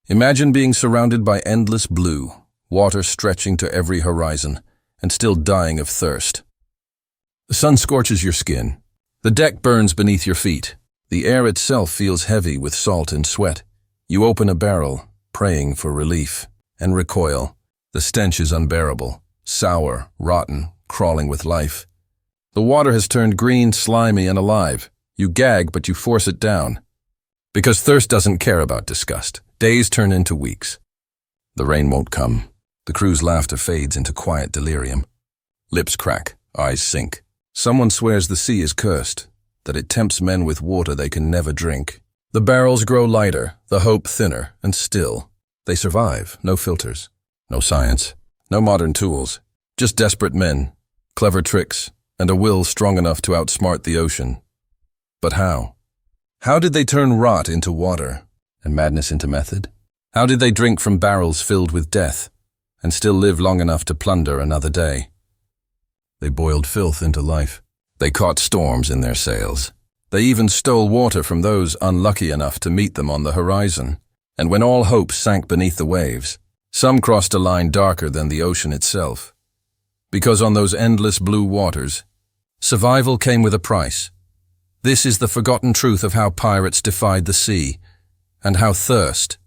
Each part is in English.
Imagine being surrounded by endless blue, water stretching to every horizon, and still dying of thirst. The sun scorches your skin. The deck burns beneath your feet. The air itself feels heavy with salt and sweat. You open a barrel, praying for relief, and recoil. The stench is unbearable, sour, rotten, crawling with life. The water has turned green, slimy, and alive. You gag, but you force it down. Because thirst doesn't care about disgust. Days turn into weeks. The rain won't come. The crew's laughter fades into quiet delirium. Lips crack, eyes sink. Someone swears the sea is cursed, that it tempts men with water they can never drink. The barrels grow lighter, the hope thinner, and still. They survive, no filters, no science, no modern tools. Just desperate men, clever tricks, and a will strong enough to outsmart the ocean. But how? How did they turn rot into water, and madness into method? How did they drink from barrels filled with death, and still live long enough to plunder another day? They boiled filth into life. They caught storms in their sails. They even stole water from those unlucky enough to meet them on the horizon. And when all hope sank beneath the waves, some crossed a line darker than the ocean itself. Because on those endless blue waters, survival came with a price. This is the forgotten truth of how pirates defied the sea, and how thirst,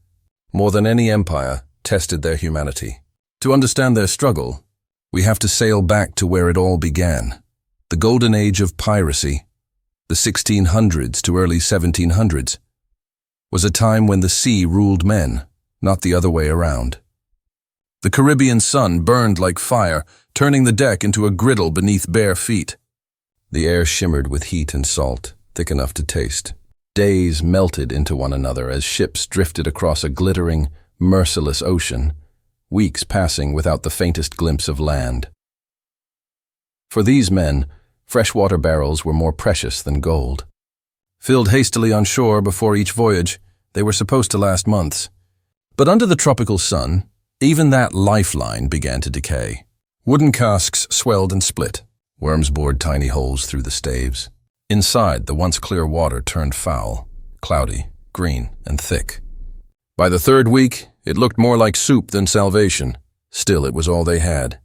more than any empire, tested their humanity. To understand their struggle, we have to sail back to where it all began. The golden age of piracy, the 1600s to early 1700s, was a time when the sea ruled men, not the other way around. The Caribbean sun burned like fire, turning the deck into a griddle beneath bare feet. The air shimmered with heat and salt, thick enough to taste. Days melted into one another as ships drifted across a glittering, merciless ocean, weeks passing without the faintest glimpse of land. For these men, freshwater barrels were more precious than gold. Filled hastily on shore before each voyage, they were supposed to last months. But under the tropical sun, even that lifeline began to decay. Wooden casks swelled and split. Worms bored tiny holes through the staves. Inside, the once clear water turned foul, cloudy, green, and thick. By the third week, it looked more like soup than salvation. Still, it was all they had.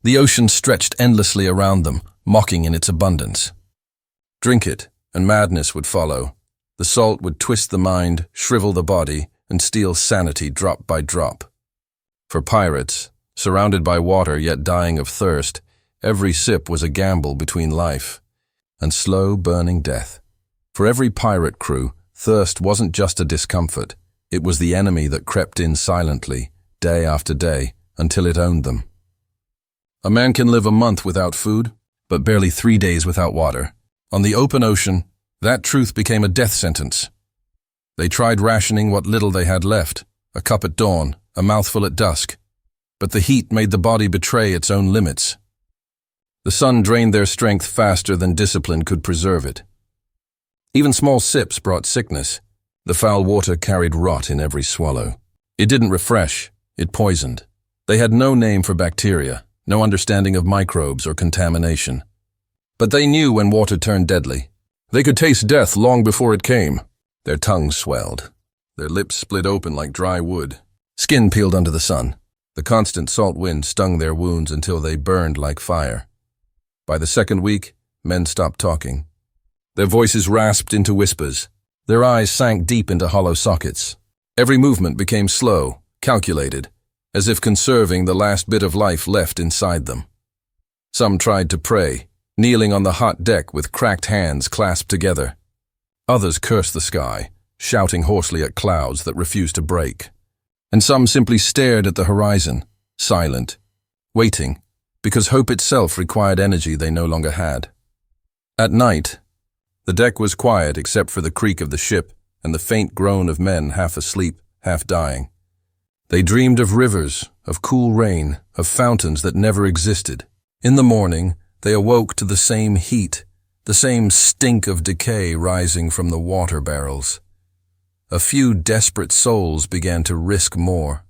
The ocean stretched endlessly around them, mocking in its abundance. Drink it, and madness would follow. The salt would twist the mind, shrivel the body, and steal sanity drop by drop. For pirates, surrounded by water yet dying of thirst, every sip was a gamble between life and slow burning death. For every pirate crew, thirst wasn't just a discomfort. It was the enemy that crept in silently, day after day, until it owned them. A man can live a month without food, but barely 3 days without water. On the open ocean, that truth became a death sentence. They tried rationing what little they had left, a cup at dawn, a mouthful at dusk. But the heat made the body betray its own limits. The sun drained their strength faster than discipline could preserve it. Even small sips brought sickness. The foul water carried rot in every swallow. It didn't refresh, it poisoned. They had no name for bacteria, no understanding of microbes or contamination. But they knew when water turned deadly. They could taste death long before it came. Their tongues swelled. Their lips split open like dry wood. Skin peeled under the sun. The constant salt wind stung their wounds until they burned like fire. By the second week, men stopped talking. Their voices rasped into whispers. Their eyes sank deep into hollow sockets. Every movement became slow, calculated, as if conserving the last bit of life left inside them. Some tried to pray, kneeling on the hot deck with cracked hands clasped together. Others cursed the sky, shouting hoarsely at clouds that refused to break. And some simply stared at the horizon, silent, waiting, because hope itself required energy they no longer had. At night, the deck was quiet except for the creak of the ship and the faint groan of men half asleep, half dying. They dreamed of rivers, of cool rain, of fountains that never existed. In the morning, they awoke to the same heat, the same stink of decay rising from the water barrels. A few desperate souls began to risk more.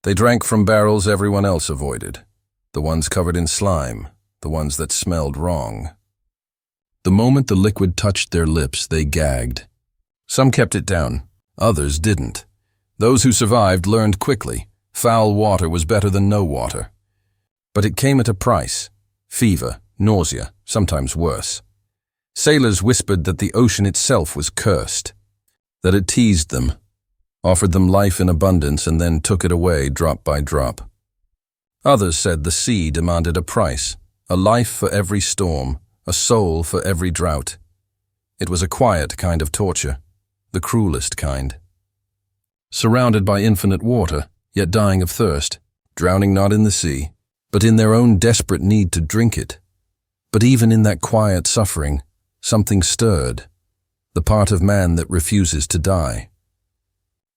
They drank from barrels everyone else avoided, the ones covered in slime, the ones that smelled wrong. The moment the liquid touched their lips, they gagged. Some kept it down, others didn't. Those who survived learned quickly, foul water was better than no water. But it came at a price: fever, nausea, sometimes worse. Sailors whispered that the ocean itself was cursed, that it teased them, offered them life in abundance, and then took it away drop by drop. Others said the sea demanded a price, a life for every storm, a soul for every drought. It was a quiet kind of torture, the cruelest kind. Surrounded by infinite water, yet dying of thirst, drowning not in the sea, but in their own desperate need to drink it. But even in that quiet suffering, something stirred, the part of man that refuses to die.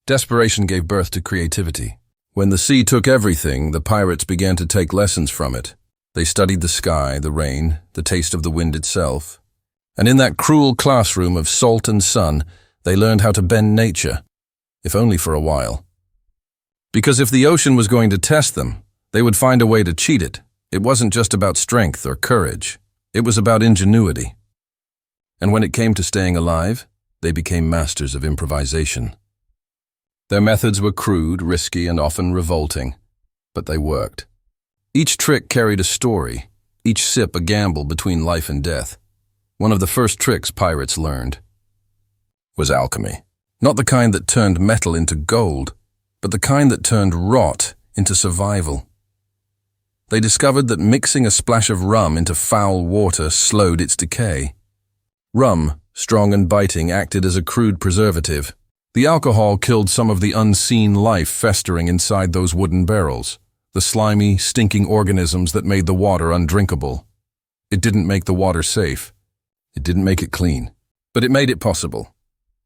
Desperation gave birth to creativity. When the sea took everything, the pirates began to take lessons from it. They studied the sky, the rain, the taste of the wind itself. And in that cruel classroom of salt and sun, they learned how to bend nature, if only for a while. Because if the ocean was going to test them, they would find a way to cheat it. It wasn't just about strength or courage. It was about ingenuity. And when it came to staying alive, they became masters of improvisation. Their methods were crude, risky, and often revolting, but they worked. Each trick carried a story, each sip a gamble between life and death. One of the first tricks pirates learned was alchemy. Not the kind that turned metal into gold, but the kind that turned rot into survival. They discovered that mixing a splash of rum into foul water slowed its decay. Rum, strong and biting, acted as a crude preservative. The alcohol killed some of the unseen life festering inside those wooden barrels, the slimy, stinking organisms that made the water undrinkable. It didn't make the water safe. It didn't make it clean. But it made it possible.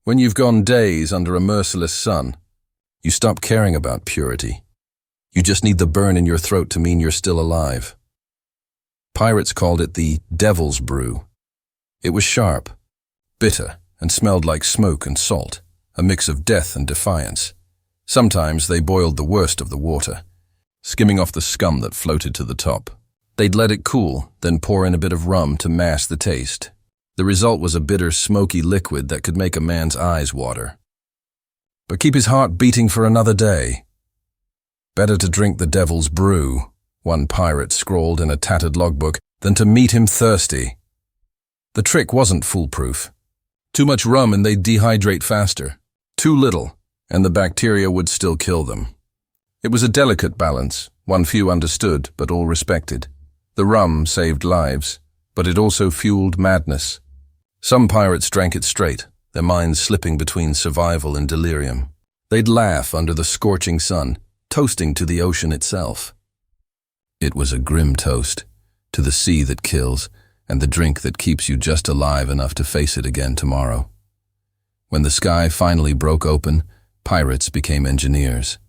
When you've gone days under a merciless sun, you stop caring about purity. You just need the burn in your throat to mean you're still alive. Pirates called it the devil's brew. It was sharp, bitter, and smelled like smoke and salt, a mix of death and defiance. Sometimes they boiled the worst of the water, skimming off the scum that floated to the top. They'd let it cool, then pour in a bit of rum to mask the taste. The result was a bitter, smoky liquid that could make a man's eyes water. But keep his heart beating for another day. Better to drink the devil's brew, one pirate scrawled in a tattered logbook, than to meet him thirsty. The trick wasn't foolproof. Too much rum and they'd dehydrate faster. Too little, and the bacteria would still kill them. It was a delicate balance, one few understood, but all respected. The rum saved lives, but it also fueled madness. Some pirates drank it straight, their minds slipping between survival and delirium. They'd laugh under the scorching sun, toasting to the ocean itself. It was a grim toast, to the sea that kills, and the drink that keeps you just alive enough to face it again tomorrow. When the sky finally broke open, pirates became engineers.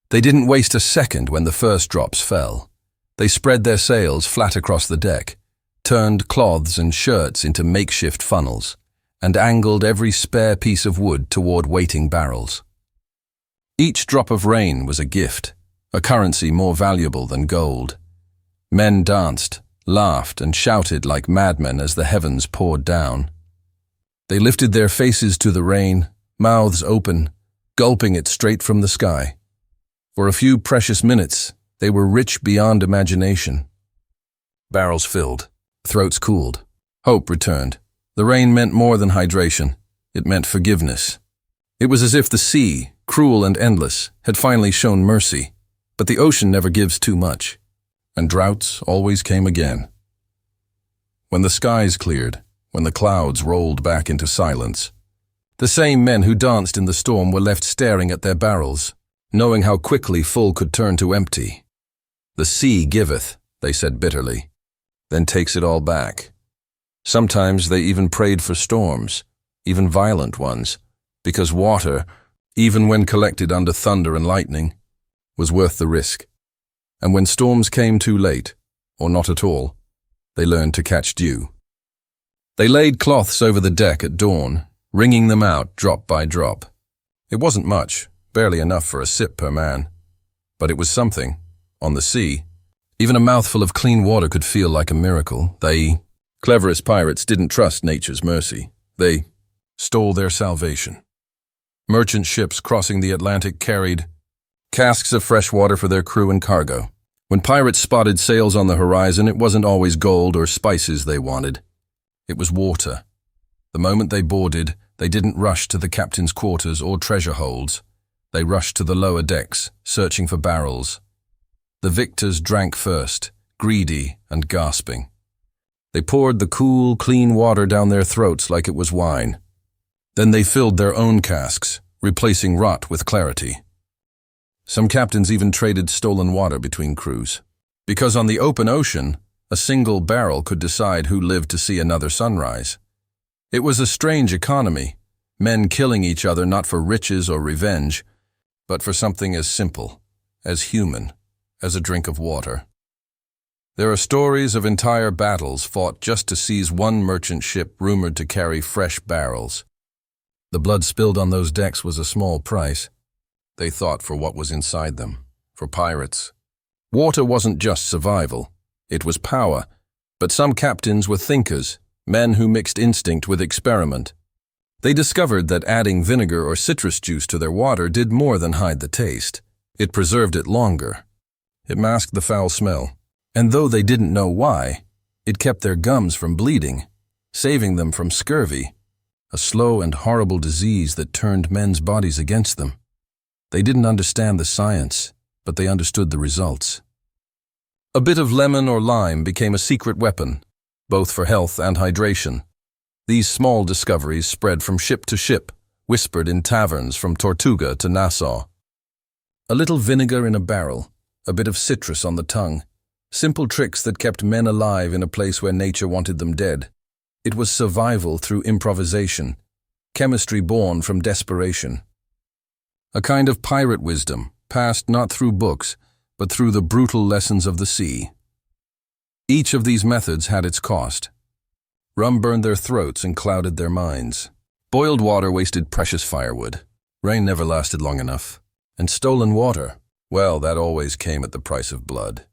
They didn't waste a second when the first drops fell. They spread their sails flat across the deck, turned cloths and shirts into makeshift funnels, and angled every spare piece of wood toward waiting barrels. Each drop of rain was a gift, a currency more valuable than gold. Men danced, laughed, and shouted like madmen as the heavens poured down. They lifted their faces to the rain, mouths open, gulping it straight from the sky. For a few precious minutes, they were rich beyond imagination. Barrels filled, throats cooled, hope returned. The rain meant more than hydration. It meant forgiveness. It was as if the sea, cruel and endless, had finally shown mercy. But the ocean never gives too much, and droughts always came again. When the skies cleared, when the clouds rolled back into silence, the same men who danced in the storm were left staring at their barrels, knowing how quickly full could turn to empty. The sea giveth, they said bitterly, then takes it all back. Sometimes they even prayed for storms, even violent ones, because water, even when collected under thunder and lightning, was worth the risk. And when storms came too late, or not at all, they learned to catch dew. They laid cloths over the deck at dawn, wringing them out drop by drop. It wasn't much, barely enough for a sip per man. But it was something. On the sea, even a mouthful of clean water could feel like a miracle. They, cleverest pirates, didn't trust nature's mercy. They stole their salvation. Merchant ships crossing the Atlantic carried casks of fresh water for their crew and cargo. When pirates spotted sails on the horizon, it wasn't always gold or spices they wanted. It was water. The moment they boarded, they didn't rush to the captain's quarters or treasure holds. They rushed to the lower decks, searching for barrels. The victors drank first, greedy and gasping. They poured the cool, clean water down their throats like it was wine. Then they filled their own casks, replacing rot with clarity. Some captains even traded stolen water between crews. Because on the open ocean, a single barrel could decide who lived to see another sunrise. It was a strange economy, men killing each other not for riches or revenge, but for something as simple, as human, as a drink of water. There are stories of entire battles fought just to seize one merchant ship rumored to carry fresh barrels. The blood spilled on those decks was a small price. They thought for what was inside them, for pirates. Water wasn't just survival, it was power. But some captains were thinkers, men who mixed instinct with experiment. They discovered that adding vinegar or citrus juice to their water did more than hide the taste. It preserved it longer. It masked the foul smell. And though they didn't know why, it kept their gums from bleeding, saving them from scurvy, a slow and horrible disease that turned men's bodies against them. They didn't understand the science, but they understood the results. A bit of lemon or lime became a secret weapon, both for health and hydration. These small discoveries spread from ship to ship, whispered in taverns from Tortuga to Nassau. A little vinegar in a barrel, a bit of citrus on the tongue, simple tricks that kept men alive in a place where nature wanted them dead. It was survival through improvisation, chemistry born from desperation. A kind of pirate wisdom, passed not through books, but through the brutal lessons of the sea. Each of these methods had its cost. Rum burned their throats and clouded their minds. Boiled water wasted precious firewood. Rain never lasted long enough. And stolen water, well, that always came at the price of blood.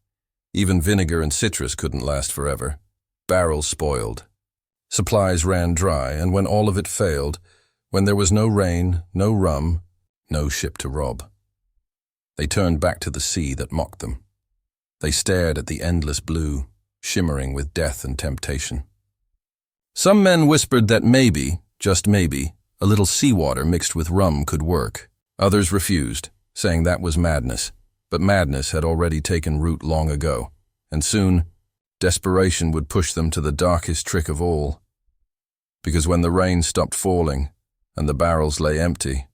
Even vinegar and citrus couldn't last forever. Barrels spoiled. Supplies ran dry, and when all of it failed, when there was no rain, no rum, no ship to rob, they turned back to the sea that mocked them. They stared at the endless blue, shimmering with death and temptation. Some men whispered that maybe, just maybe, a little seawater mixed with rum could work. Others refused, saying that was madness. But madness had already taken root long ago, and soon, desperation would push them to the darkest trick of all. Because when the rain stopped falling, and the barrels lay empty,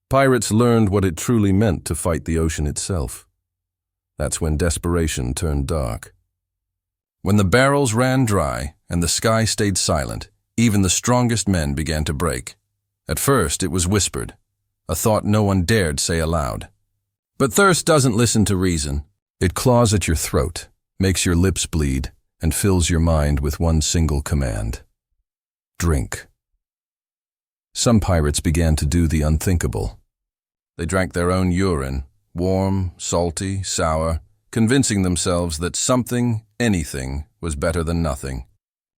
pirates learned what it truly meant to fight the ocean itself. That's when desperation turned dark. When the barrels ran dry, and the sky stayed silent, even the strongest men began to break. At first it was whispered, a thought no one dared say aloud. But thirst doesn't listen to reason. It claws at your throat, makes your lips bleed, and fills your mind with one single command. Drink. Some pirates began to do the unthinkable. They drank their own urine, warm, salty, sour, convincing themselves that something, anything, was better than nothing.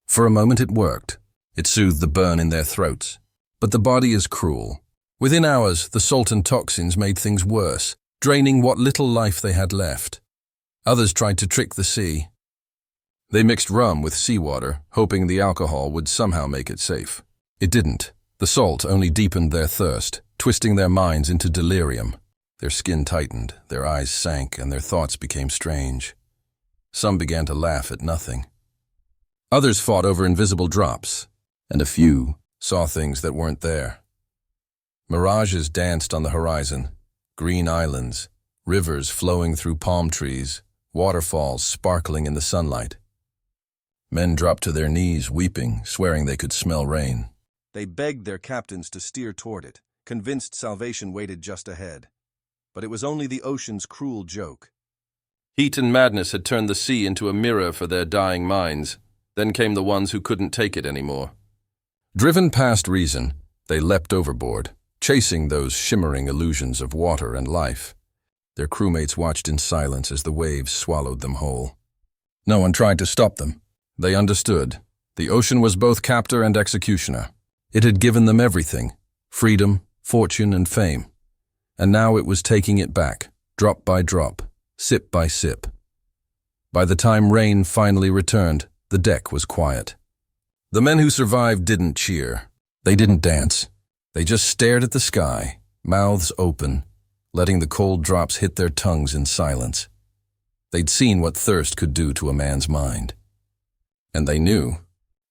For a moment it worked. It soothed the burn in their throats. But the body is cruel. Within hours, the salt and toxins made things worse, draining what little life they had left. Others tried to trick the sea. They mixed rum with seawater, hoping the alcohol would somehow make it safe. It didn't. The salt only deepened their thirst, twisting their minds into delirium. Their skin tightened, their eyes sank, and their thoughts became strange. Some began to laugh at nothing. Others fought over invisible drops, and a few saw things that weren't there. Mirages danced on the horizon. Green islands, rivers flowing through palm trees, waterfalls sparkling in the sunlight. Men dropped to their knees, weeping, swearing they could smell rain. They begged their captains to steer toward it, convinced salvation waited just ahead. But it was only the ocean's cruel joke. Heat and madness had turned the sea into a mirror for their dying minds. Then came the ones who couldn't take it anymore. Driven past reason, they leapt overboard, chasing those shimmering illusions of water and life. Their crewmates watched in silence as the waves swallowed them whole. No one tried to stop them. They understood. The ocean was both captor and executioner. It had given them everything: freedom, fortune and fame. And now it was taking it back, drop by drop, sip by sip. By the time rain finally returned, the deck was quiet. The men who survived didn't cheer. They didn't dance. They just stared at the sky, mouths open, letting the cold drops hit their tongues in silence. They'd seen what thirst could do to a man's mind. And they knew.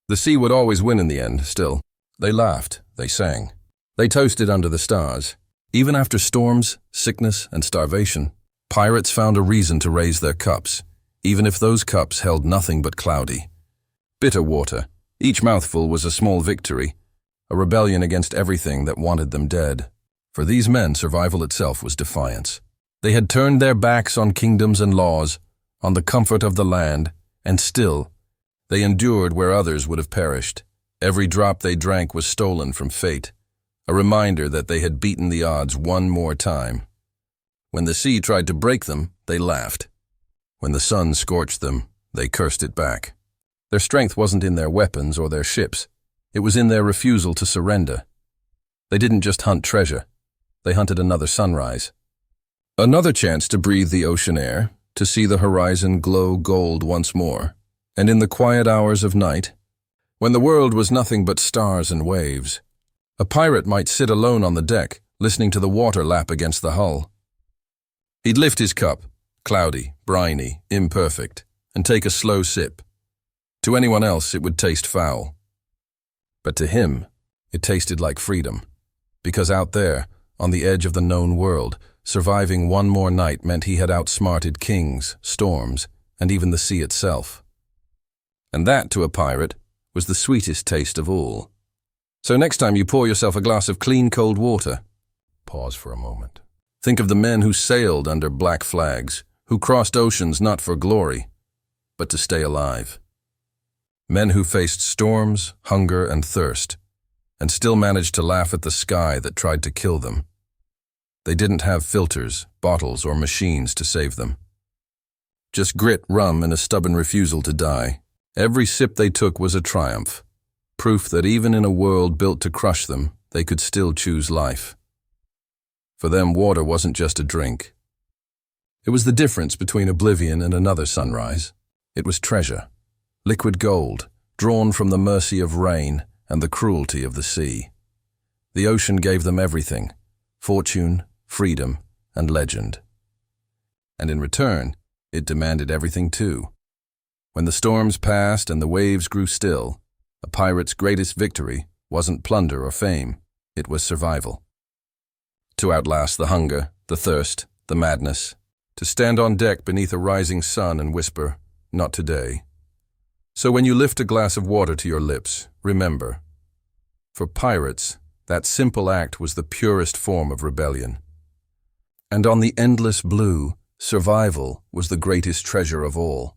The sea would always win in the end, still. They laughed, they sang. They toasted under the stars. Even after storms, sickness, and starvation, pirates found a reason to raise their cups, even if those cups held nothing but cloudy, bitter water. Each mouthful was a small victory, a rebellion against everything that wanted them dead. For these men, survival itself was defiance. They had turned their backs on kingdoms and laws, on the comfort of the land, and still, they endured where others would have perished. Every drop they drank was stolen from fate, a reminder that they had beaten the odds one more time. When the sea tried to break them, they laughed. When the sun scorched them, they cursed it back. Their strength wasn't in their weapons or their ships. It was in their refusal to surrender. They didn't just hunt treasure. They hunted another sunrise. Another chance to breathe the ocean air, to see the horizon glow gold once more. And in the quiet hours of night, when the world was nothing but stars and waves, a pirate might sit alone on the deck, listening to the water lap against the hull. He'd lift his cup, cloudy, briny, imperfect, and take a slow sip. To anyone else, it would taste foul. But to him, it tasted like freedom. Because out there, on the edge of the known world, surviving one more night meant he had outsmarted kings, storms, and even the sea itself. And that, to a pirate, was the sweetest taste of all. So next time you pour yourself a glass of clean, cold water, pause for a moment. Think of the men who sailed under black flags, who crossed oceans not for glory, but to stay alive. Men who faced storms, hunger, and thirst, and still managed to laugh at the sky that tried to kill them. They didn't have filters, bottles, or machines to save them. Just grit, rum, and a stubborn refusal to die. Every sip they took was a triumph, proof that even in a world built to crush them, they could still choose life. For them, water wasn't just a drink. It was the difference between oblivion and another sunrise. It was treasure, liquid gold, drawn from the mercy of rain and the cruelty of the sea. The ocean gave them everything: fortune, freedom, and legend. And in return, it demanded everything too. When the storms passed and the waves grew still, a pirate's greatest victory wasn't plunder or fame, it was survival. To outlast the hunger, the thirst, the madness, to stand on deck beneath a rising sun and whisper, "Not today." So when you lift a glass of water to your lips, remember, for pirates, that simple act was the purest form of rebellion. And on the endless blue, survival was the greatest treasure of all.